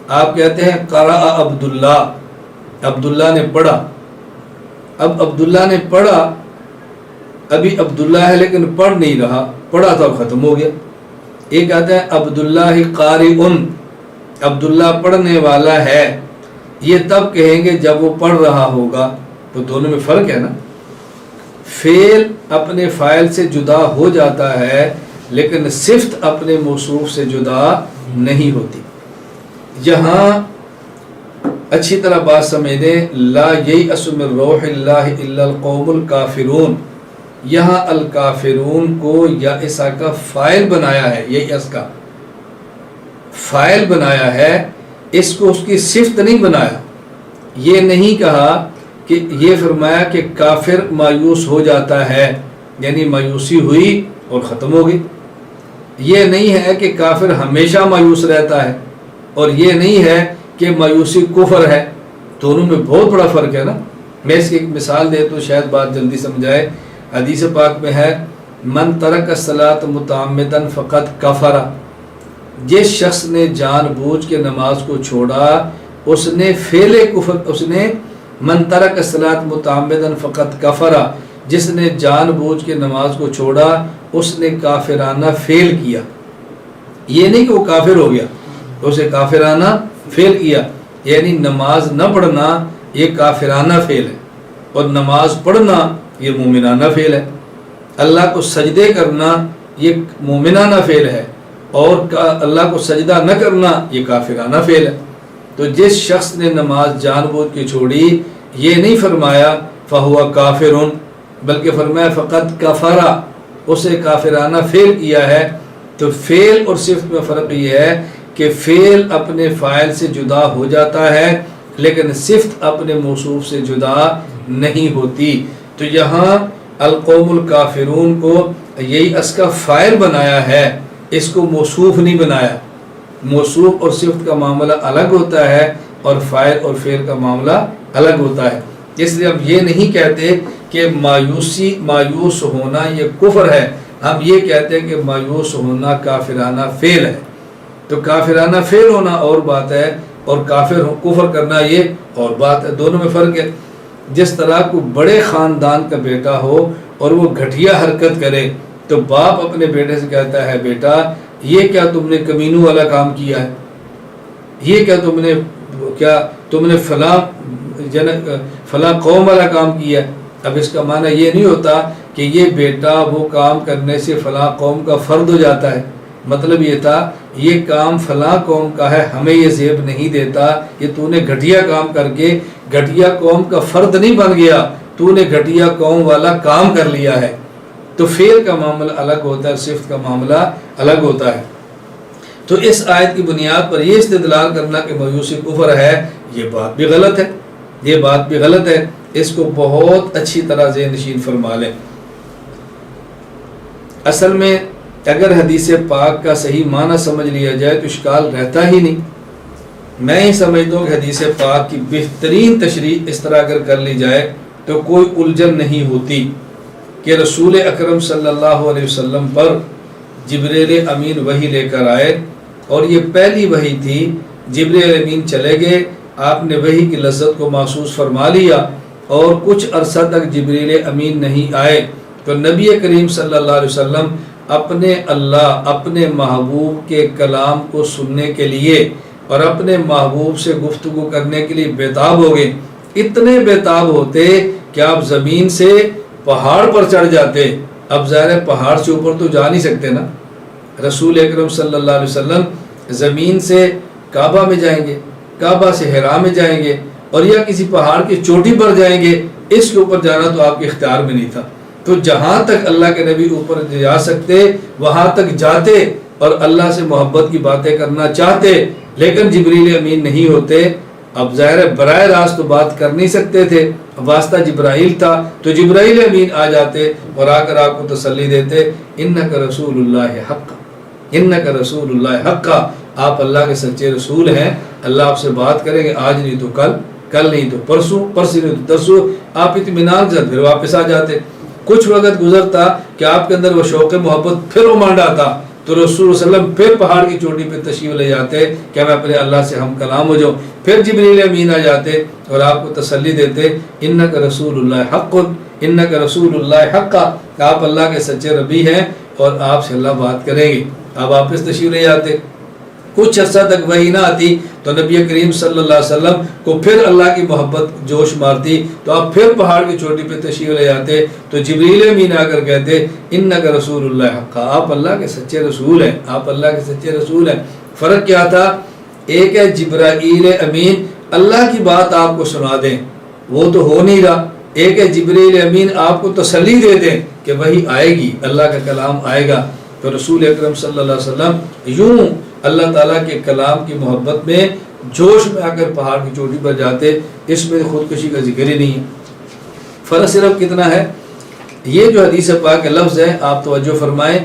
آپ کہتے ہیں قرأ عبداللہ، عبداللہ نے پڑھا۔ اب عبداللہ نے پڑھا، ابھی عبداللہ ہے لیکن پڑھ نہیں رہا، پڑھا تو ختم ہو گیا۔ ایک آتا ہے عبداللہ قارئ، عبداللہ پڑھنے والا ہے، یہ تب کہیں گے جب وہ پڑھ رہا ہوگا۔ تو دونوں میں فرق ہے نا، فعل اپنے فاعل سے جدا ہو جاتا ہے لیکن صفت اپنے موصوف سے جدا نہیں ہوتی۔ یہاں اچھی طرح بات سمجھ دیں، لا ییأس من روح اللہ الا القوم الکافرون، یہاں الکافرون کو یائس کا فاعل بنایا ہے، ییأس کا فاعل بنایا ہے، اس کو اس کی صفت نہیں بنایا۔ یہ نہیں کہا کہ یہ فرمایا کہ کافر مایوس ہو جاتا ہے، یعنی مایوسی ہوئی اور ختم ہو گئی۔ یہ نہیں ہے کہ کافر ہمیشہ مایوس رہتا ہے، اور یہ نہیں ہے کہ مایوسی کفر ہے۔ دونوں میں بہت بڑا فرق ہے نا۔ میں اس کی ایک مثال دے تو شاید بات جلدی سمجھائے۔ حدیث پاک میں ہے من ترک الصلاۃ متعمدا فقد کفر، جس شخص نے جان بوجھ کے نماز کو چھوڑا اس نے فعل کفر، اس نے من ترک الصلاۃ متعمدا فقد کفر، جس نے جان بوجھ کے نماز کو چھوڑا اس نے کافرانہ فعل کیا۔ یہ نہیں کہ وہ کافر ہو گیا، اسے کافرانہ فعل کیا، یعنی نماز نہ پڑھنا یہ کافرانہ فعل ہے، اور نماز پڑھنا یہ مومنانہ فعل ہے۔ اللہ کو سجدے کرنا یہ مومنانہ فعل ہے، اور اللہ کو سجدہ نہ کرنا یہ کافرانہ فعل ہے۔ تو جس شخص نے نماز جان بوجھ کے چھوڑی، یہ نہیں فرمایا فہو کافر، بلکہ فرمایا فقط کفرا، اسے کافرانہ فعل کیا ہے۔ تو فعل اور صفت میں فرق یہ ہے کہ فعل اپنے فاعل سے جدا ہو جاتا ہے لیکن صفت اپنے موصوف سے جدا نہیں ہوتی۔ تو یہاں القوم الکافرون کو ییأس کا فاعل بنایا ہے، اس کو موصوف نہیں بنایا۔ موصوف اور صفت کا معاملہ الگ ہوتا ہے اور فاعل اور فعل کا معاملہ الگ ہوتا ہے۔ اس لیے ہم یہ نہیں کہتے کہ مایوس ہونا یہ کفر ہے، ہم یہ کہتے ہیں کہ مایوس ہونا کافرانہ فعل ہے۔ تو کافرانہ فعل ہونا اور بات ہے، اور کفر کرنا یہ اور بات ہے، دونوں میں فرق ہے۔ جس طرح کو بڑے خاندان کا بیٹا ہو اور وہ گھٹیا حرکت کرے تو باپ اپنے بیٹے سے کہتا ہے بیٹا یہ کیا تم نے کمینوں والا کام کیا ہے، یہ کیا تم نے فلاں قوم والا کام کیا ہے۔ اب اس کا معنی یہ نہیں ہوتا کہ یہ بیٹا وہ کام کرنے سے فلاں قوم کا فرد ہو جاتا ہے، مطلب یہ تھا یہ کام فلاں قوم کا ہے، ہمیں یہ زیب نہیں دیتا، یہ تو نے گھٹیا کام کر کے گھٹیا قوم کا فرد نہیں بن گیا، تو نے گھٹیا قوم والا کام کر لیا ہے۔ تو فعل کا معاملہ الگ ہوتا ہے، صفت کا معاملہ الگ ہوتا ہے۔ تو اس آیت کی بنیاد پر یہ استدلال کرنا کہ مایوسی کفر ہے، یہ بات بھی غلط ہے۔ یہ بات بھی غلط ہے، اس کو بہت اچھی طرح ذہن نشین فرما لیں۔ اصل میں اگر حدیث پاک کا صحیح معنی سمجھ لیا جائے تو اشکال رہتا ہی نہیں۔ میں ہی سمجھتا ہوں کہ حدیث پاک کی بہترین تشریح اس طرح اگر کر لی جائے تو کوئی الجھن نہیں ہوتی کہ رسول اکرم صلی اللہ علیہ وسلم پر جبریل امین وحی لے کر آئے، اور یہ پہلی وحی تھی۔ جبریل امین چلے گئے، آپ نے وحی کی لذت کو محسوس فرما لیا، اور کچھ عرصہ تک جبریل امین نہیں آئے تو نبی کریم صلی اللہ علیہ وسلم اپنے محبوب کے کلام کو سننے کے لیے اور اپنے محبوب سے گفتگو کرنے کے لیے بیتاب ہو گئے۔ اتنے بیتاب ہوتے کہ آپ زمین سے پہاڑ پر چڑھ جاتے۔ اب ظاہر پہاڑ سے اوپر تو جا نہیں سکتے نا، رسول اکرم صلی اللہ علیہ وسلم زمین سے کعبہ میں جائیں گے، کعبہ سے حرا میں جائیں گے، اور یا کسی پہاڑ کی چوٹی پر جائیں گے، اس کے اوپر جانا تو آپ کے اختیار میں نہیں تھا۔ تو جہاں تک اللہ کے نبی اوپر جا سکتے وہاں تک جاتے اور اللہ سے محبت کی باتیں کرنا چاہتے، لیکن جبریل امین نہیں ہوتے۔ اب ظاہر براہ راست تو بات کر نہیں سکتے تھے، واسطہ جبرائیل تھا، تو جبرائیل امین آ جاتے اور آ کر آپ کو تسلی دیتے، انک رسول اللہ حق، انک رسول اللہ حق، آپ اللہ کے سچے رسول ہیں، اللہ آپ سے بات کریں گے، آج نہیں تو کل، کل نہیں تو پرسوں، پرسوں نہیں تو ترسوں۔ آپ اطمینان سے پھر واپس آ جاتے۔ کچھ وقت گزرتا کہ آپ کے اندر وہ شوق محبت پھر امنڈ آتا تو رسول اللہ علیہ وسلم پھر پہاڑ کی چوٹی پہ تشریف لے جاتے کہ میں اپنے اللہ سے ہم کلام ہو جاؤں۔ پھر جبریل امین آ جاتے اور آپ کو تسلی دیتے، انک رسول اللہ حق، انک رسول اللہ حق، آپ اللہ کے سچے ربی ہیں اور آپ سے اللہ بات کریں گے۔ آپ واپس تشریف لے جاتے۔ کچھ عرصہ تک وحی نہ آتی تو نبی کریم صلی اللہ علیہ وسلم کو پھر اللہ کی محبت جوش مارتی تو آپ پھر پہاڑ کی چوٹی پہ تشریف لے جاتے تو جبریل امین آ کر کہتے، انک رسول اللہ حق، آپ اللہ کے سچے رسول ہیں، آپ اللہ کے سچے رسول ہیں۔ فرق کیا تھا؟ ایک ہے جبرائیل امین اللہ کی بات آپ کو سنا دیں، وہ تو ہو نہیں رہا۔ ایک ہے جبریل امین آپ کو تسلی دے دیں کہ وہی آئے گی، اللہ کا کلام آئے گا۔ تو رسول اکرم صلی اللہ علیہ وسلم یوں اللہ تعالیٰ کے کلام کی محبت میں جوش میں آ کر پہاڑ کی چوٹی پر جاتے۔ اس میں خودکشی کا ذکر ہی نہیں ہے۔ فرق صرف کتنا ہے؟ یہ جو حدیث پاک کے لفظ ہے آپ توجہ فرمائیں،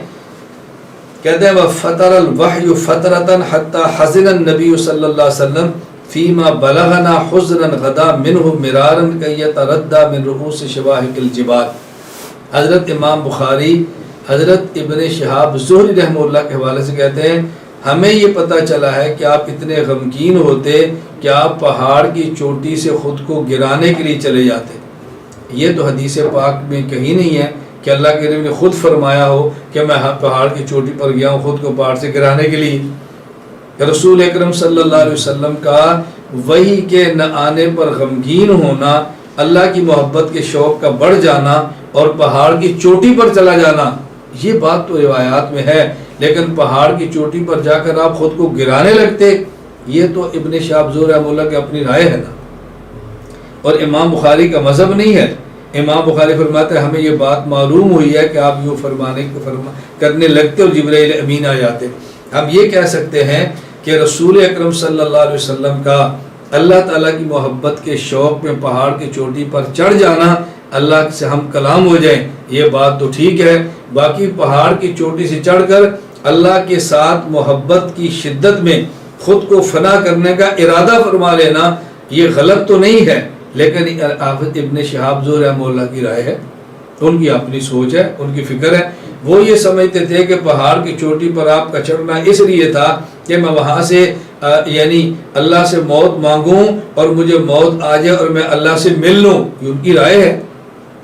کہتے ہیں وَفَطَرَ الْوَحْيُ فَطْرَةً حَتَّى حَزِنَ النَّبِيُّ صلی اللہ علیہ وسلم فِيمَا بَلَغَنَا حُزْنًا غَدَا مِنْهُ مِرَارًا كَيْ يَتَرَدَّى مِنْ رُؤُوسِ شَوَاهِقِ الْجِبَالِ۔ حضرت امام بخاری حضرت ابن شہاب زہری رحمہ اللہ کے حوالے سے کہتے ہیں، ہمیں یہ پتہ چلا ہے کہ آپ اتنے غمگین ہوتے کہ آپ پہاڑ کی چوٹی سے خود کو گرانے کے لیے چلے جاتے۔ یہ تو حدیث پاک میں کہیں نہیں ہے کہ اللہ کے نبی نے خود فرمایا ہو کہ میں پہاڑ کی چوٹی پر گیا ہوں خود کو پہاڑ سے گرانے کے لیے۔ رسول اکرم صلی اللہ علیہ وسلم کا وحی کے نہ آنے پر غمگین ہونا، اللہ کی محبت کے شوق کا بڑھ جانا اور پہاڑ کی چوٹی پر چلا جانا، یہ بات تو روایات میں ہے، لیکن پہاڑ کی چوٹی پر جا کر آپ خود کو گرانے لگتے، یہ تو ابن شہاب زہری رحمہ اللہ کی اپنی رائے ہے نا، اور امام بخاری کا مذہب نہیں ہے۔ امام بخاری فرماتے ہیں ہمیں یہ بات معلوم ہوئی ہے کہ آپ یوں کرنے لگتے اور جبرائیل امین آ جاتے۔ ہم یہ کہہ سکتے ہیں کہ رسول اکرم صلی اللہ علیہ وسلم کا اللہ تعالیٰ کی محبت کے شوق میں پہاڑ کی چوٹی پر چڑھ جانا، اللہ سے ہم کلام ہو جائیں، یہ بات تو ٹھیک ہے۔ باقی پہاڑ کی چوٹی سے چڑھ کر اللہ کے ساتھ محبت کی شدت میں خود کو فنا کرنے کا ارادہ فرما لینا، یہ غلط تو نہیں ہے، لیکن ابن شہاب زہری رحمہ اللہ کی رائے ہے، ان کی اپنی سوچ ہے، ان کی فکر ہے۔ وہ یہ سمجھتے تھے کہ پہاڑ کی چوٹی پر آپ کا چڑھنا اس لیے تھا کہ میں وہاں سے یعنی اللہ سے موت مانگوں اور مجھے موت آ جائے اور میں اللہ سے مل لوں، یہ ان کی رائے ہے،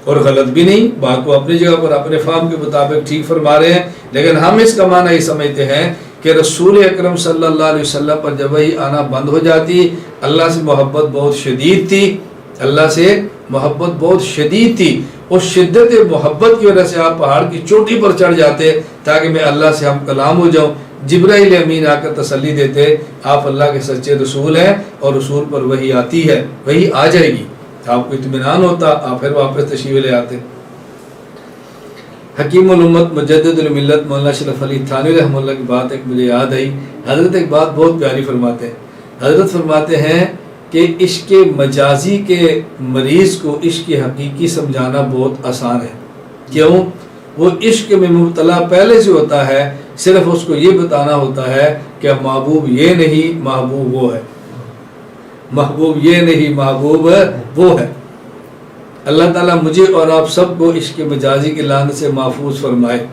اور غلط بھی نہیں، بات کو اپنی جگہ پر اپنے فہم کے مطابق ٹھیک فرما رہے ہیں۔ لیکن ہم اس کا معنی یہ سمجھتے ہیں کہ رسول اکرم صلی اللہ علیہ وسلم پر جب وہی آنا بند ہو جاتی، اللہ سے محبت بہت شدید تھی، اللہ سے محبت بہت شدید تھی، اس شدت محبت کی وجہ سے آپ پہاڑ کی چوٹی پر چڑھ جاتے تاکہ میں اللہ سے ہم کلام ہو جاؤں۔ جبرائیل امین آ کر تسلی دیتے، آپ اللہ کے سچے رسول ہیں اور رسول پر وہی آتی ہے، وہی آ جائے گی، آپ کو اطمینان ہوتا، آپ پھر واپس تشریف لے آتے۔ حکیم الامت مجدد الملت مولانا اشرف علی تھانوی رحمہ اللہ کی بات ایک مجھے یاد آئی۔ حضرت ایک بات بہت پیاری فرماتے ہیں، حضرت فرماتے ہیں کہ عشق مجازی کے مریض کو عشق حقیقی سمجھانا بہت آسان ہے. کیوں؟ وہ عشق میں مبتلا پہلے سے ہوتا ہے، صرف اس کو یہ بتانا ہوتا ہے کہ محبوب یہ نہیں محبوب وہ ہے، محبوب یہ نہیں محبوب وہ ہے. اللہ تعالیٰ مجھے اور آپ سب کو عشق مجازی کی لعنت سے محفوظ فرمائے.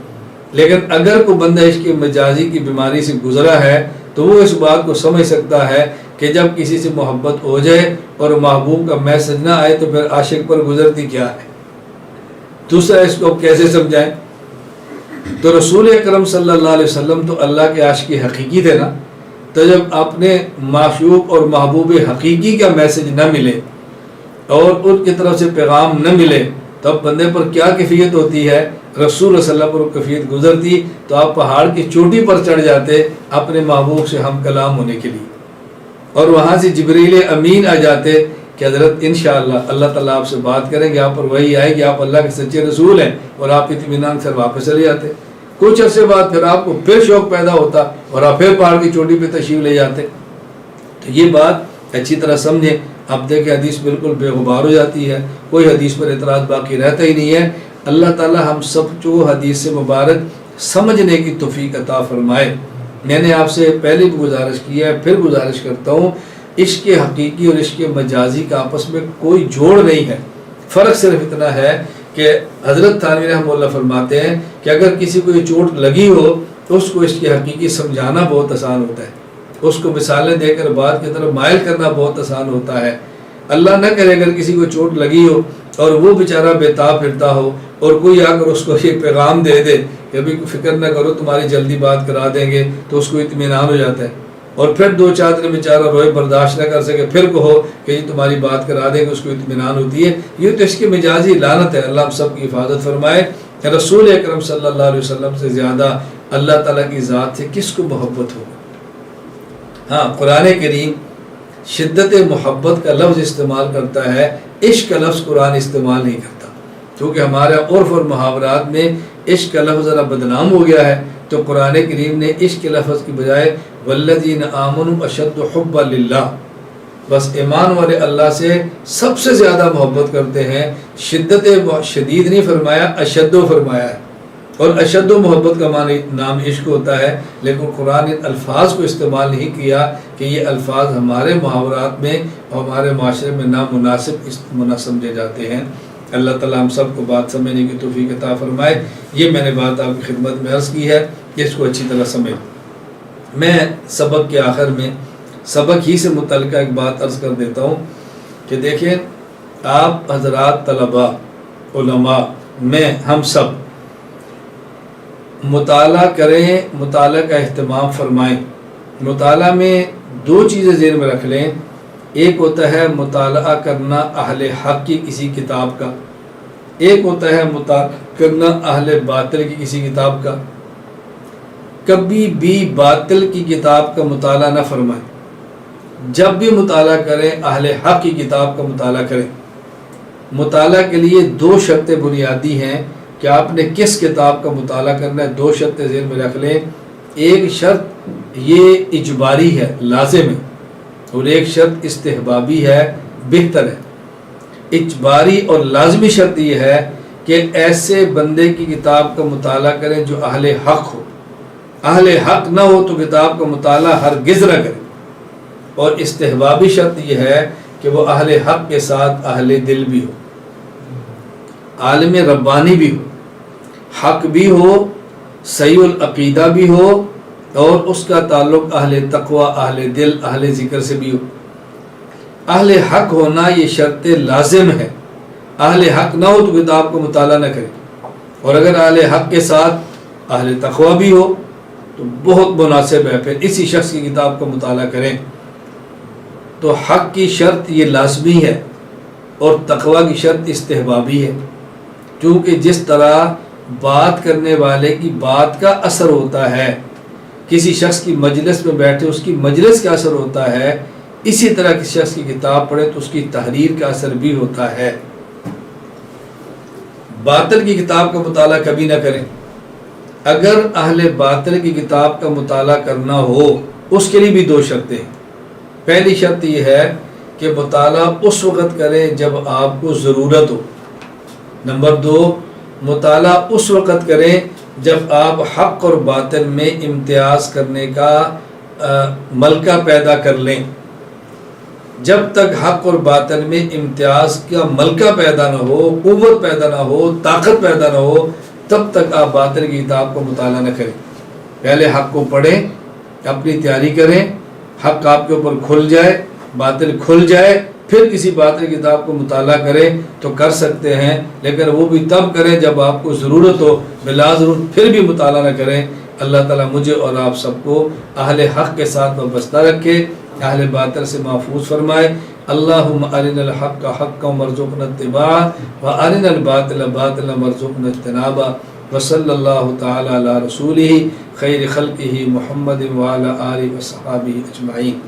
لیکن اگر کوئی بندہ عشق مجازی کی بیماری سے گزرا ہے تو وہ اس بات کو سمجھ سکتا ہے کہ جب کسی سے محبت ہو جائے اور محبوب کا میسج نہ آئے تو پھر عاشق پر گزرتی کیا ہے. دوسرا اس کو کیسے سمجھائیں؟ تو رسول اکرم صلی اللہ علیہ وسلم تو اللہ کے عاشق حقیقی تھے نا. تو جب اپنے معشوق اور محبوب حقیقی کا میسج نہ ملے اور ان کی طرف سے پیغام نہ ملے تو اب بندے پر کیا کیفیت ہوتی ہے؟ رسول صلی اللہ علیہ وسلم پر کیفیت گزرتی تو آپ پہاڑ کی چوٹی پر چڑھ جاتے اپنے محبوب سے ہم کلام ہونے کے لیے، اور وہاں سے جبریل امین آ جاتے کہ حضرت انشاءاللہ اللہ تعالیٰ آپ سے بات کریں گے، آپ پر وہی آئے گی، آپ اللہ کے سچے رسول ہیں، اور آپ اطمینان سے واپس چلے جاتے. کچھ عرصے بعد پھر آپ کو پھر شوق پیدا ہوتا اور آپ پھر پہاڑ کی چوٹی پہ تشریف لے جاتے. تو یہ بات اچھی طرح سمجھیں. اب دیکھیں حدیث بالکل بے غبار ہو جاتی ہے، کوئی حدیث پر اعتراض باقی رہتا ہی نہیں ہے. اللہ تعالیٰ ہم سب کو حدیث سے مبارک سمجھنے کی توفیق عطا فرمائے. میں نے آپ سے پہلے بھی گزارش کی ہے، پھر گزارش کرتا ہوں، عشق حقیقی اور عشق مجازی کا آپس میں کوئی جوڑ نہیں ہے. فرق صرف اتنا ہے کہ حضرت تھانوی رحمہ اللہ فرماتے ہیں کہ اگر کسی کو یہ چوٹ لگی ہو تو اس کو عشق حقیقی سمجھانا بہت آسان ہوتا ہے، اس کو مثالیں دے کر بات کی طرف مائل کرنا بہت آسان ہوتا ہے. اللہ نہ کرے اگر کسی کو چوٹ لگی ہو اور وہ بیچارہ بےتاب پھرتا ہو اور کوئی آ کر اس کو یہ پیغام دے دے کہ ابھی فکر نہ کرو تمہاری جلدی بات کرا دیں گے، تو اس کو اطمینان ہو جاتا ہے. اور پھر 2-4 دن بیچارہ روئے برداشت نہ کر سکے، پھر کہو کہ یہ تمہاری بات کرا دیں گے، اس کو اطمینان ہوتی ہے. یہ تو عشق مجازی لعنت ہے. اللہ ہم سب کی حفاظت فرمائے. رسول اکرم صلی اللہ علیہ وسلم سے زیادہ اللہ تعالیٰ کی ذات سے کس کو محبت ہو؟ ہاں، قرآن کریم شدت محبت کا لفظ استعمال کرتا ہے، عشق کا لفظ قرآن استعمال نہیں کرتا. کیونکہ ہمارے عرف اور محاورات میں عشق کا لفظ ذرا بدنام ہو گیا ہے، تو قرآن کریم نے عشق کے لفظ کی بجائے والذین آمنوا اشد حبا للہ، بس ایمان والے اللہ سے سب سے زیادہ محبت کرتے ہیں. شدت شدید نہیں فرمایا، اشد فرمایا ہے. اور اشد و محبت کا معنی نام عشق ہوتا ہے، لیکن قرآن ان الفاظ کو استعمال نہیں کیا کہ یہ الفاظ ہمارے محاورات میں اور ہمارے معاشرے میں نامناسب سمجھے جاتے ہیں. اللہ تعالیٰ ہم سب کو بات سمجھنے کی توفیق عطا فرمائے. یہ میں نے بات آپ کی خدمت میں عرض کی ہے، اس کو اچھی طرح سمجھ. میں سبق کے آخر میں سبق ہی سے متعلقہ ایک بات عرض کر دیتا ہوں کہ دیکھیں، آپ حضرات طلباء، علماء، میں، ہم سب مطالعہ کریں، مطالعہ کا اہتمام فرمائیں. مطالعہ میں 2 چیزیں ذہن میں رکھ لیں. ایک ہوتا ہے مطالعہ کرنا اہل حق کی کسی کتاب کا، ایک ہوتا ہے مطالعہ کرنا اہل باطل کی کسی کتاب کا. کبھی بھی باطل کی کتاب کا مطالعہ نہ فرمائیں. جب بھی مطالعہ کریں اہل حق کی کتاب کا مطالعہ کریں. مطالعہ کے لیے 2 شرطیں بنیادی ہیں کہ آپ نے کس کتاب کا مطالعہ کرنا ہے. 2 شرطیں ذہن میں رکھ لیں. ایک شرط یہ اجباری ہے، لازم ہے، اور ایک شرط استحبابی ہے، بہتر ہے. اجباری اور لازمی شرط یہ ہے کہ ایسے بندے کی کتاب کا مطالعہ کریں جو اہل حق ہو. اہل حق نہ ہو تو کتاب کا مطالعہ ہرگز نہ کریں. اور استحبابی شرط یہ ہے کہ وہ اہل حق کے ساتھ اہل دل بھی ہو، عالم ربانی بھی ہو، حق بھی ہو، صحیح العقیدہ بھی ہو، اور اس کا تعلق اہل تقوی، اہل دل، اہل ذکر سے بھی ہو. اہل حق ہونا یہ شرط لازم ہے. اہل حق نہ ہو تو کتاب کا مطالعہ نہ کریں. اور اگر اہل حق کے ساتھ اہل تقوی بھی ہو تو بہت مناسب ہے، پھر اسی شخص کی کتاب کا مطالعہ کریں. تو حق کی شرط یہ لازمی ہے اور تقوی کی شرط استحبابی ہے. کیونکہ جس طرح بات کرنے والے کی بات کا اثر ہوتا ہے، کسی شخص کی مجلس میں بیٹھے اس کی مجلس کا اثر ہوتا ہے، اسی طرح کسی شخص کی کتاب پڑھے تو اس کی تحریر کا اثر بھی ہوتا ہے. باطل کی کتاب کا مطالعہ کبھی نہ کریں. اگر اہل باطل کی کتاب کا مطالعہ کرنا ہو، اس کے لیے بھی 2 شرطیں ہیں. پہلی شرط یہ ہے کہ مطالعہ اس وقت کریں جب آپ کو ضرورت ہو۔ نمبر 2، مطالعہ اس وقت کریں جب آپ حق اور باطل میں امتیاز کرنے کا ملکہ پیدا کر لیں۔ جب تک حق اور باطل میں امتیاز کا ملکہ پیدا نہ ہو، قوت پیدا نہ ہو، طاقت پیدا نہ ہو، تب تک آپ باطل کی کتاب کو مطالعہ نہ کریں۔ پہلے حق کو پڑھیں، اپنی تیاری کریں، حق آپ کے اوپر کھل جائے، باطل کھل جائے، پھر کسی باطل کتاب کو مطالعہ کریں تو کر سکتے ہیں، لیکن وہ بھی تب کریں جب آپ کو ضرورت ہو، بلا ضرورت پھر بھی مطالعہ نہ کریں۔ اللہ تعالیٰ مجھے اور آپ سب کو اہل حق کے ساتھ وابستہ رکھے، اہل باطل سے محفوظ فرمائے۔ اللہم ارنا الحق حقا وارزقنا اتباعہ وارنا الباطل باطلا وارزقنا اجتنابہ، وصلی اللہ تعالی علی رسولہ خیر خلقہ محمد وعلی آلہ وصحبہ اجمعین۔